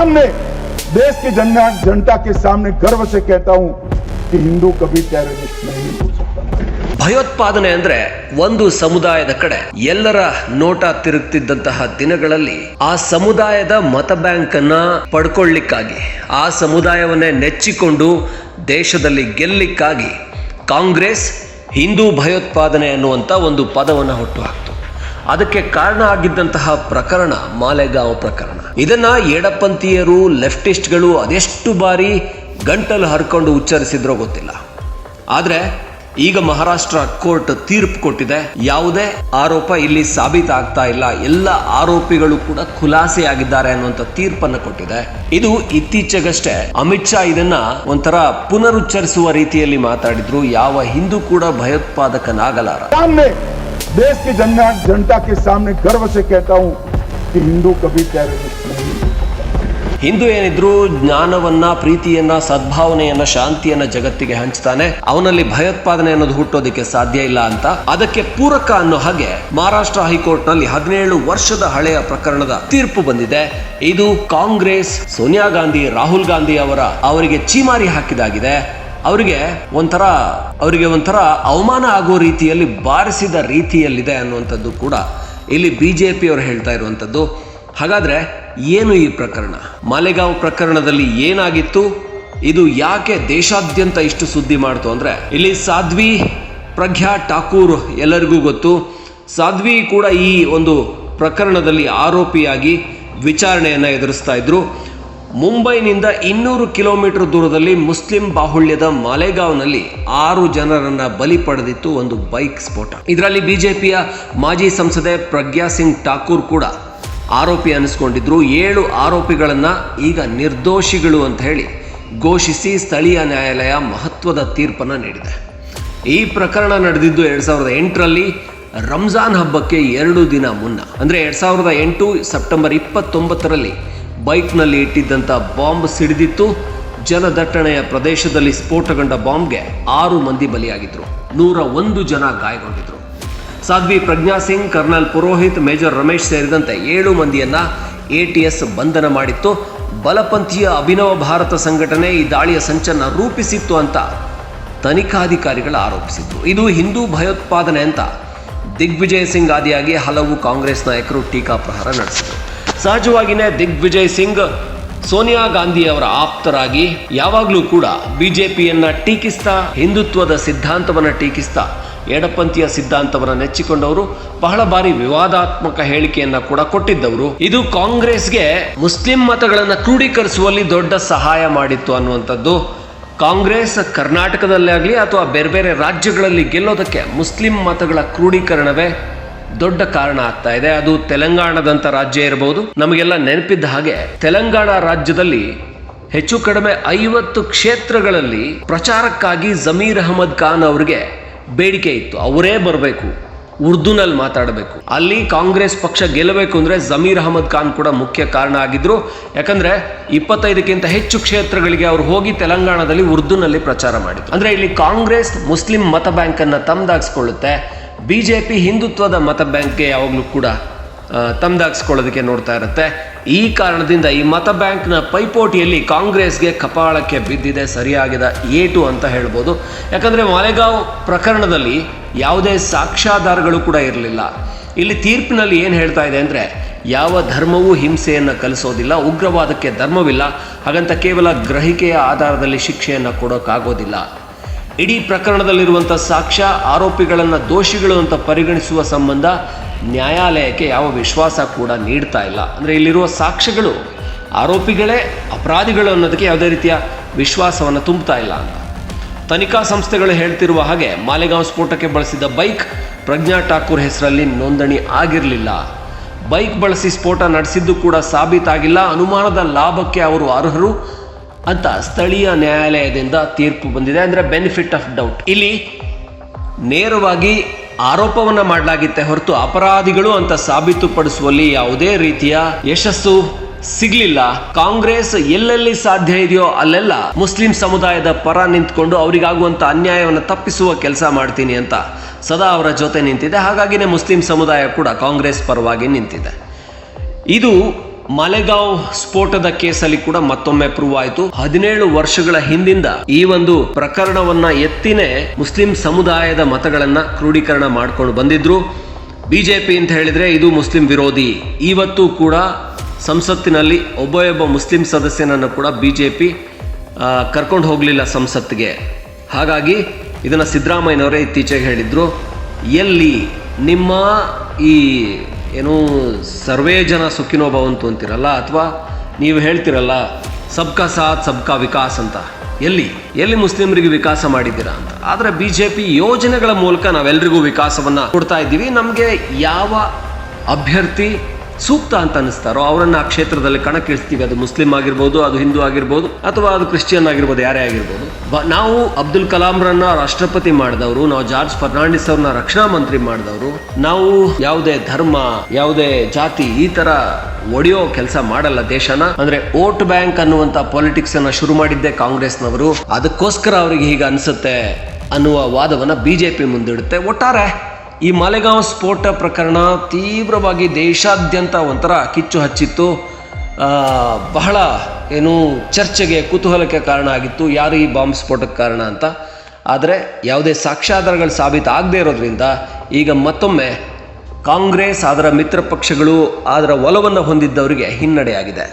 सामने देश की जनता के सामने गर्व से कहता हूं कि हिंदू कभी टेररिस्ट नहीं हो सकता। ಭಯೋತ್ಪಾದನೆ ಅಂದ್ರೆ ಒಂದು ಸಮುದಾಯದ ಕಡೆ ಎಲ್ಲರ ನೋಟ ತಿರುಗ್ತಿದ್ದಂತಹ ದಿನಗಳಲ್ಲಿ ಆ ಸಮುದಾಯದ ಮತ ಬ್ಯಾಂಕ್ ಅನ್ನ ಪಡ್ಕೊಳ್ಳಿಕ್ಕಾಗಿ, ಆ ಸಮುದಾಯವನ್ನೇ ನೆಚ್ಚಿಕೊಂಡು ದೇಶದಲ್ಲಿ ಗೆಲ್ಲಿಕ್ಕಾಗಿ ಕಾಂಗ್ರೆಸ್ ಹಿಂದೂ ಭಯೋತ್ಪಾದನೆ ಅನ್ನುವಂಥ ಒಂದು ಪದವನ್ನು ಹುಟ್ಟುಹಾಕ್ತು. ಅದಕ್ಕೆ ಕಾರಣ ಆಗಿದ್ದಂತಹ ಪ್ರಕರಣ ಮಾಲೆಗಾಂವ್ ಪ್ರಕರಣ. ಇದನ್ನ ಎಡಪಂಥೀಯರು, ಲೆಫ್ಟಿಸ್ಟ್ಗಳು ಅದೆಷ್ಟು ಬಾರಿ ಗಂಟಲು ಹರ್ಕೊಂಡು ಉಚ್ಚರಿಸಿದ್ರೋ ಗೊತ್ತಿಲ್ಲ. ಆದರೆ ಈಗ ಮಹಾರಾಷ್ಟ್ರ ಕೋರ್ಟ್ ತೀರ್ಪು ಕೊಟ್ಟಿದೆ. ಯಾವುದೇ ಆರೋಪ ಇಲ್ಲಿ ಸಾಬೀತಾಗ್ತಾ ಇಲ್ಲ, ಎಲ್ಲ ಆರೋಪಿಗಳು ಕೂಡ ಖುಲಾಸೆಯಾಗಿದ್ದಾರೆ ಅನ್ನುವಂಥ ತೀರ್ಪನ್ನು ಕೊಟ್ಟಿದೆ. ಇದು ಇತ್ತೀಚೆಗಷ್ಟೇ ಅಮಿತ್ ಶಾ ಇದನ್ನ ಒಂಥರ ಪುನರುಚ್ಚರಿಸುವ ರೀತಿಯಲ್ಲಿ ಮಾತಾಡಿದ್ರು. ಯಾವ ಹಿಂದೂ ಕೂಡ ಭಯೋತ್ಪಾದಕನಾಗಲಾರ. देश की जनता के सामने गर्व से कहता हूं कि हिंदू कभी टेररिस्ट नहीं। ಹಿಂದೂ ಏನಿದ್ರು ಜ್ಞಾನವನ್ನ, ಪ್ರೀತಿಯನ್ನ, ಸದ್ಭಾವನೆಯನ್ನ, ಶಾಂತಿಯನ್ನ ಜಗತ್ತಿಗೆ ಹಂಚ್ತಾನೆ. ಅವನಲ್ಲಿ ಭಯೋತ್ಪಾದನೆ ಅನ್ನೋದು ಹುಟ್ಟೋದಿಕ್ಕೆ ಸಾಧ್ಯ ಇಲ್ಲ ಅಂತ. ಅದಕ್ಕೆ ಪೂರಕ ಅನ್ನೋ ಹಾಗೆ ಮಹಾರಾಷ್ಟ್ರ ಹೈಕೋರ್ಟ್ ನಲ್ಲಿ 17 ವರ್ಷದ ಹಳೆಯ ಪ್ರಕರಣದ ತೀರ್ಪು ಬಂದಿದೆ. ಇದು ಕಾಂಗ್ರೆಸ್, ಸೋನಿಯಾ ಗಾಂಧಿ, ರಾಹುಲ್ ಗಾಂಧಿ ಅವರಿಗೆ ಚೀಮಾರಿ ಹಾಕಿದಾಗಿದೆ. ಅವರಿಗೆ ಒಂಥರ ಅವಮಾನ ಆಗೋ ರೀತಿಯಲ್ಲಿ ಬಾರಿಸಿದ ರೀತಿಯಲ್ಲಿದೆ ಅನ್ನುವಂಥದ್ದು ಕೂಡ ಇಲ್ಲಿ ಬಿಜೆಪಿ ಅವರು ಹೇಳ್ತಾ ಇರುವಂಥದ್ದು. ಹಾಗಾದ್ರೆ ಏನು ಈ ಪ್ರಕರಣ? ಮಾಲೆಗಾಂವ್ ಪ್ರಕರಣದಲ್ಲಿ ಏನಾಗಿತ್ತು? ಇದು ಯಾಕೆ ದೇಶಾದ್ಯಂತ ಇಷ್ಟು ಸುದ್ದಿ ಮಾಡ್ತು ಅಂದ್ರೆ, ಇಲ್ಲಿ ಸಾಧ್ವಿ ಪ್ರಜ್ಞಾ ಠಾಕೂರ್ ಎಲ್ಲರಿಗೂ ಗೊತ್ತು. ಸಾಧ್ವಿ ಕೂಡ ಈ ಒಂದು ಪ್ರಕರಣದಲ್ಲಿ ಆರೋಪಿಯಾಗಿ ವಿಚಾರಣೆಯನ್ನ ಎದುರಿಸ್ತಾ ಇದ್ರು. ಮುಂಬೈನಿಂದ 200 ಕಿಲೋಮೀಟರ್ ದೂರದಲ್ಲಿ ಮುಸ್ಲಿಂ ಬಾಹುಳ್ಯದ ಮಾಲೆಗಾಂವ್ನಲ್ಲಿ 6 ಜನರನ್ನ ಬಲಿ ಪಡೆದಿತ್ತು ಒಂದು ಬೈಕ್ ಸ್ಫೋಟ. ಇದರಲ್ಲಿ ಬಿಜೆಪಿಯ ಮಾಜಿ ಸಂಸದೆ ಪ್ರಜ್ಞಾ ಸಿಂಗ್ ಠಾಕೂರ್ ಕೂಡ ಆರೋಪಿ ಅನಿಸ್ಕೊಂಡಿದ್ರು. 7 ಆರೋಪಿಗಳನ್ನ ಈಗ ನಿರ್ದೋಷಿಗಳು ಅಂತ ಹೇಳಿ ಘೋಷಿಸಿ ಸ್ಥಳೀಯ ನ್ಯಾಯಾಲಯ ಮಹತ್ವದ ತೀರ್ಪನ್ನು ನೀಡಿದೆ. ಈ ಪ್ರಕರಣ ನಡೆದಿದ್ದು 2008ರಲ್ಲಿ ರಂಜಾನ್ ಹಬ್ಬಕ್ಕೆ 2 ದಿನ ಮುನ್ನ, ಅಂದ್ರೆ 2008 ಸೆಪ್ಟೆಂಬರ್ 29ರಲ್ಲಿ ಬೈಕ್ನಲ್ಲಿ ಇಟ್ಟಿದ್ದಂಥ ಬಾಂಬ್ ಸಿಡಿದಿತ್ತು. ಜನದಟ್ಟಣೆಯ ಪ್ರದೇಶದಲ್ಲಿ ಸ್ಫೋಟಗೊಂಡ ಬಾಂಬ್ಗೆ 6 ಮಂದಿ ಬಲಿಯಾಗಿದ್ರು, 101 ಜನ ಗಾಯಗೊಂಡಿದ್ರು. ಸಾಧ್ವಿ ಪ್ರಜ್ಞಾ ಸಿಂಗ್, ಕರ್ನಲ್ ಪುರೋಹಿತ್, ಮೇಜರ್ ರಮೇಶ್ ಸೇರಿದಂತೆ 7 ಮಂದಿಯನ್ನ ATS ಬಂಧನ ಮಾಡಿತ್ತು. ಬಲಪಂಥೀಯ ಅಭಿನವ ಭಾರತ ಸಂಘಟನೆ ಈ ದಾಳಿಯ ಸಂಚನ್ನ ರೂಪಿಸಿತ್ತು ಅಂತ ತನಿಖಾಧಿಕಾರಿಗಳು ಆರೋಪಿಸಿದ್ರು. ಇದು ಹಿಂದೂ ಭಯೋತ್ಪಾದನೆ ಅಂತ ದಿಗ್ವಿಜಯ್ ಸಿಂಗ್ ಆದಿಯಾಗಿ ಹಲವು ಕಾಂಗ್ರೆಸ್ ನಾಯಕರು ಟೀಕಾಪ್ರಹಾರ ನಡೆಸಿದರು. ಸಹಜವಾಗಿಯೇ ದಿಗ್ವಿಜಯ್ ಸಿಂಗ್ ಸೋನಿಯಾ ಗಾಂಧಿ ಅವರ ಆಪ್ತರಾಗಿ ಯಾವಾಗಲೂ ಕೂಡ ಬಿಜೆಪಿಯನ್ನ ಟೀಕಿಸ್ತಾ, ಹಿಂದುತ್ವದ ಸಿದ್ಧಾಂತವನ್ನ ಟೀಕಿಸ್ತಾ, ಎಡಪಂಥೀಯ ಸಿದ್ಧಾಂತವನ್ನ ನೆಚ್ಚಿಕೊಂಡವರು, ಬಹಳ ಬಾರಿ ವಿವಾದಾತ್ಮಕ ಹೇಳಿಕೆಯನ್ನ ಕೂಡ ಕೊಟ್ಟಿದ್ದವರು. ಇದು ಕಾಂಗ್ರೆಸ್ಗೆ ಮುಸ್ಲಿಂ ಮತಗಳನ್ನ ಕ್ರೋಢೀಕರಿಸುವಲ್ಲಿ ದೊಡ್ಡ ಸಹಾಯ ಮಾಡಿತ್ತು ಅನ್ನುವಂಥದ್ದು. ಕಾಂಗ್ರೆಸ್ ಕರ್ನಾಟಕದಲ್ಲೇ ಆಗಲಿ ಅಥವಾ ಬೇರೆ ಬೇರೆ ರಾಜ್ಯಗಳಲ್ಲಿ ಗೆಲ್ಲೋದಕ್ಕೆ ಮುಸ್ಲಿಂ ಮತಗಳ ಕ್ರೋಢೀಕರಣವೇ ದೊಡ್ಡ ಕಾರಣ ಆಗ್ತಾ ಇದೆ. ಅದು ತೆಲಂಗಾಣದಂತ ರಾಜ್ಯ ಇರಬಹುದು. ನಮಗೆಲ್ಲ ನೆನಪಿದ್ದ ಹಾಗೆ ತೆಲಂಗಾಣ ರಾಜ್ಯದಲ್ಲಿ ಹೆಚ್ಚು ಕಡಿಮೆ 50 ಕ್ಷೇತ್ರಗಳಲ್ಲಿ ಪ್ರಚಾರಕ್ಕಾಗಿ ಜಮೀರ್ ಅಹಮದ್ ಖಾನ್ ಅವರಿಗೆ ಬೇಡಿಕೆ ಇತ್ತು. ಅವರೇ ಬರಬೇಕು, ಉರ್ದುನಲ್ಲಿ ಮಾತಾಡಬೇಕು. ಅಲ್ಲಿ ಕಾಂಗ್ರೆಸ್ ಪಕ್ಷ ಗೆಲ್ಲಬೇಕು ಅಂದ್ರೆ ಜಮೀರ್ ಅಹಮದ್ ಖಾನ್ ಕೂಡ ಮುಖ್ಯ ಕಾರಣ ಆಗಿದ್ರು. ಯಾಕಂದ್ರೆ 25ಕ್ಕಿಂತ ಹೆಚ್ಚು ಕ್ಷೇತ್ರಗಳಿಗೆ ಅವರು ಹೋಗಿ ತೆಲಂಗಾಣದಲ್ಲಿ ಉರ್ದುನಲ್ಲಿ ಪ್ರಚಾರ ಮಾಡಿದ್ರು. ಅಂದ್ರೆ ಇಲ್ಲಿ ಕಾಂಗ್ರೆಸ್ ಮುಸ್ಲಿಂ ಮತ ಬ್ಯಾಂಕ್ ಅನ್ನ ತಮ್ಮದಾಗಿಸ್ಕೊಳ್ಳುತ್ತೆ. ಬಿಜೆಪಿ ಹಿಂದುತ್ವದ ಮತ ಬ್ಯಾಂಕ್ಗೆ ಯಾವಾಗಲೂ ಕೂಡ ತಮ್ಮದಾಗಿಸ್ಕೊಳ್ಳೋದಕ್ಕೆ ನೋಡ್ತಾ ಇರುತ್ತೆ. ಈ ಕಾರಣದಿಂದ ಈ ಮತ ಬ್ಯಾಂಕ್ನ ಪೈಪೋಟಿಯಲ್ಲಿ ಕಾಂಗ್ರೆಸ್ಗೆ ಕಪಾಳಕ್ಕೆ ಬಿದ್ದಿದೆ ಸರಿಯಾಗಿದ ಏಟು ಅಂತ ಹೇಳ್ಬೋದು. ಯಾಕಂದರೆ ಮಾಲೆಗಾಂವ್ ಪ್ರಕರಣದಲ್ಲಿ ಯಾವುದೇ ಸಾಕ್ಷ್ಯಾಧಾರಗಳು ಕೂಡ ಇರಲಿಲ್ಲ. ಇಲ್ಲಿ ತೀರ್ಪಿನಲ್ಲಿ ಏನು ಹೇಳ್ತಾ ಇದೆ ಅಂದರೆ, ಯಾವ ಧರ್ಮವೂ ಹಿಂಸೆಯನ್ನು ಕಲಿಸೋದಿಲ್ಲ, ಉಗ್ರವಾದಕ್ಕೆ ಧರ್ಮವಿಲ್ಲ, ಹಾಗಂತ ಕೇವಲ ಗ್ರಹಿಕೆಯ ಆಧಾರದಲ್ಲಿ ಶಿಕ್ಷೆಯನ್ನು ಕೊಡೋಕ್ಕಾಗೋದಿಲ್ಲ. ಇಡೀ ಪ್ರಕರಣದಲ್ಲಿರುವಂಥ ಸಾಕ್ಷ್ಯ ಆರೋಪಿಗಳನ್ನು ದೋಷಿಗಳು ಅಂತ ಪರಿಗಣಿಸುವ ಸಂಬಂಧ ನ್ಯಾಯಾಲಯಕ್ಕೆ ಯಾವ ವಿಶ್ವಾಸ ಕೂಡ ನೀಡ್ತಾ ಇಲ್ಲ. ಅಂದರೆ ಇಲ್ಲಿರುವ ಸಾಕ್ಷ್ಯಗಳು ಆರೋಪಿಗಳೇ ಅಪರಾಧಿಗಳು ಅನ್ನೋದಕ್ಕೆ ಯಾವುದೇ ರೀತಿಯ ವಿಶ್ವಾಸವನ್ನು ತುಂಬುತ್ತಾ ಇಲ್ಲ ಅಂತ ತನಿಖಾ ಸಂಸ್ಥೆಗಳು ಹೇಳ್ತಿರುವ ಹಾಗೆ ಮಾಲೆಗಾಂವ್ ಸ್ಫೋಟಕ್ಕೆ ಬಳಸಿದ ಬೈಕ್ ಪ್ರಜ್ಞಾ ಠಾಕೂರ್ ಹೆಸರಲ್ಲಿ ನೋಂದಣಿ ಆಗಿರಲಿಲ್ಲ. ಬೈಕ್ ಬಳಸಿ ಸ್ಫೋಟ ನಡೆಸಿದ್ದು ಕೂಡ ಸಾಬೀತಾಗಿಲ್ಲ. ಅನುಮಾನದ ಲಾಭಕ್ಕೆ ಅವರು ಅರ್ಹರು ಅಂತ ಸ್ಥಳೀಯ ನ್ಯಾಯಾಲಯದಿಂದ ತೀರ್ಪು ಬಂದಿದೆ. ಅಂದರೆ ಬೆನಿಫಿಟ್ ಆಫ್ ಡೌಟ್. ಇಲ್ಲಿ ನೇರವಾಗಿ ಆರೋಪವನ್ನ ಮಾಡಲಾಗಿತ್ತೆ ಹೊರತು ಅಪರಾಧಿಗಳು ಅಂತ ಸಾಬೀತುಪಡಿಸುವಲ್ಲಿ ಯಾವುದೇ ರೀತಿಯ ಯಶಸ್ಸು ಸಿಗ್ಲಿಲ್ಲ. ಕಾಂಗ್ರೆಸ್ ಎಲ್ಲೆಲ್ಲಿ ಸಾಧ್ಯ ಇದೆಯೋ ಅಲ್ಲೆಲ್ಲ ಮುಸ್ಲಿಂ ಸಮುದಾಯದ ಪರ ನಿಂತ್ಕೊಂಡು ಅವರಿಗಾಗುವಂತ ಅನ್ಯಾಯವನ್ನು ತಪ್ಪಿಸುವ ಕೆಲಸ ಮಾಡ್ತೀನಿ ಅಂತ ಸದಾ ಅವರ ಜೊತೆ ನಿಂತಿದೆ. ಹಾಗಾಗಿನೇ ಮುಸ್ಲಿಂ ಸಮುದಾಯ ಕೂಡ ಕಾಂಗ್ರೆಸ್ ಪರವಾಗಿ ನಿಂತಿದೆ. ಇದು ಮಾಲೆಗಾಂವ್ ಸ್ಫೋಟದ ಕೇಸಲ್ಲಿ ಕೂಡ ಮತ್ತೊಮ್ಮೆ ಪ್ರೂವ್ ಆಯಿತು. 17 ವರ್ಷಗಳ ಹಿಂದಿಂದ ಈ ಒಂದು ಪ್ರಕರಣವನ್ನ ಎತ್ತಿನೇ ಮುಸ್ಲಿಂ ಸಮುದಾಯದ ಮತಗಳನ್ನ ಕ್ರೋಢೀಕರಣ ಮಾಡ್ಕೊಂಡು ಬಂದಿದ್ರು. ಬಿಜೆಪಿ ಅಂತ ಹೇಳಿದ್ರೆ ಇದು ಮುಸ್ಲಿಂ ವಿರೋಧಿ. ಇವತ್ತು ಕೂಡ ಸಂಸತ್ತಿನಲ್ಲಿ ಒಬ್ಬ ಮುಸ್ಲಿಂ ಸದಸ್ಯನನ್ನು ಕೂಡ ಬಿಜೆಪಿ ಕರ್ಕೊಂಡು ಹೋಗಲಿಲ್ಲ ಸಂಸತ್ತಿಗೆ. ಹಾಗಾಗಿ ಇದನ್ನು ಸಿದ್ದರಾಮಯ್ಯನವರೇ ಇತ್ತೀಚೆಗೆ ಹೇಳಿದ್ರು, ಎಲ್ಲಿ ನಿಮ್ಮ ಈ ಏನು ಸರ್ವೇ ಜನ ಸುಖಿನೋ ಭವಂತು ಅಂತಿರಲ್ಲ, ಅಥವಾ ನೀವು ಹೇಳ್ತಿರಲ್ಲ ಸಬ್ಕಾ ಸಾಥ್ ಸಬ್ಕಾ ವಿಕಾಸ್ ಅಂತ, ಎಲ್ಲಿ ಮುಸ್ಲಿಮರಿಗೆ ವಿಕಾಸ ಮಾಡಿದ್ದೀರಾ ಅಂತ. ಆದರೆ ಬಿಜೆಪಿ ಯೋಜನೆಗಳ ಮೂಲಕ ನಾವೆಲ್ಲರಿಗೂ ವಿಕಾಸವನ್ನ ಕೊಡ್ತಾ ಇದ್ದೀವಿ. ನಮಗೆ ಯಾವ ಅಭ್ಯರ್ಥಿ ಸೂಕ್ತ ಅಂತ ಅನಿಸ್ತಾರೋ ಅವರನ್ನ ಆ ಕ್ಷೇತ್ರದಲ್ಲಿ ಕಣಕ್ಕಿಳಿಸ್ತೀವಿ. ಅದು ಮುಸ್ಲಿಂ ಆಗಿರ್ಬೋದು, ಅದು ಹಿಂದೂ ಆಗಿರ್ಬೋದು, ಅಥವಾ ಅದು ಕ್ರಿಶ್ಚಿಯನ್ ಆಗಿರ್ಬೋದು, ಯಾರೇ ಆಗಿರ್ಬೋದು. ನಾವು ಅಬ್ದುಲ್ ಕಲಾಂರನ್ನ ರಾಷ್ಟ್ರಪತಿ ಮಾಡಿದವರು, ನಾವು ಜಾರ್ಜ್ ಫರ್ನಾಂಡಿಸ್ ಅವ್ರನ್ನ ರಕ್ಷಣಾ ಮಂತ್ರಿ ಮಾಡಿದವರು. ನಾವು ಯಾವುದೇ ಧರ್ಮ, ಯಾವುದೇ ಜಾತಿ ಈ ತರ ಒಡೆಯೋ ಕೆಲಸ ಮಾಡಲ್ಲ ದೇಶನ. ಅಂದ್ರೆ ವೋಟ್ ಬ್ಯಾಂಕ್ ಅನ್ನುವಂತ ಪಾಲಿಟಿಕ್ಸ್ ಅನ್ನ ಶುರು ಮಾಡಿದ್ದೆ ಕಾಂಗ್ರೆಸ್ನವರು. ಅದಕ್ಕೋಸ್ಕರ ಅವರಿಗೆ ಹೀಗೆ ಅನ್ಸುತ್ತೆ ಅನ್ನುವ ವಾದವನ್ನ ಬಿಜೆಪಿ ಮುಂದಿಡುತ್ತೆ. ಒಟ್ಟಾರೆ ಈ ಮಾಲೆಗಾಂವ್ ಸ್ಫೋಟ ಪ್ರಕರಣ ತೀವ್ರವಾಗಿ ದೇಶಾದ್ಯಂತ ಒಂಥರ ಕಿಚ್ಚು ಹಚ್ಚಿತ್ತು. ಬಹಳ ಚರ್ಚೆಗೆ, ಕುತೂಹಲಕ್ಕೆ ಕಾರಣ ಆಗಿತ್ತು, ಯಾರು ಈ ಬಾಂಬ್ ಸ್ಫೋಟಕ್ಕೆ ಕಾರಣ ಅಂತ. ಆದರೆ ಯಾವುದೇ ಸಾಕ್ಷ್ಯಾಧಾರಗಳು ಸಾಬೀತಾಗದೇ ಇರೋದ್ರಿಂದ ಈಗ ಮತ್ತೊಮ್ಮೆ ಕಾಂಗ್ರೆಸ್, ಅದರ ಮಿತ್ರ ಪಕ್ಷಗಳು, ಅದರ ಒಲವನ್ನು ಹೊಂದಿದ್ದವರಿಗೆ ಹಿನ್ನಡೆಯಾಗಿದೆ.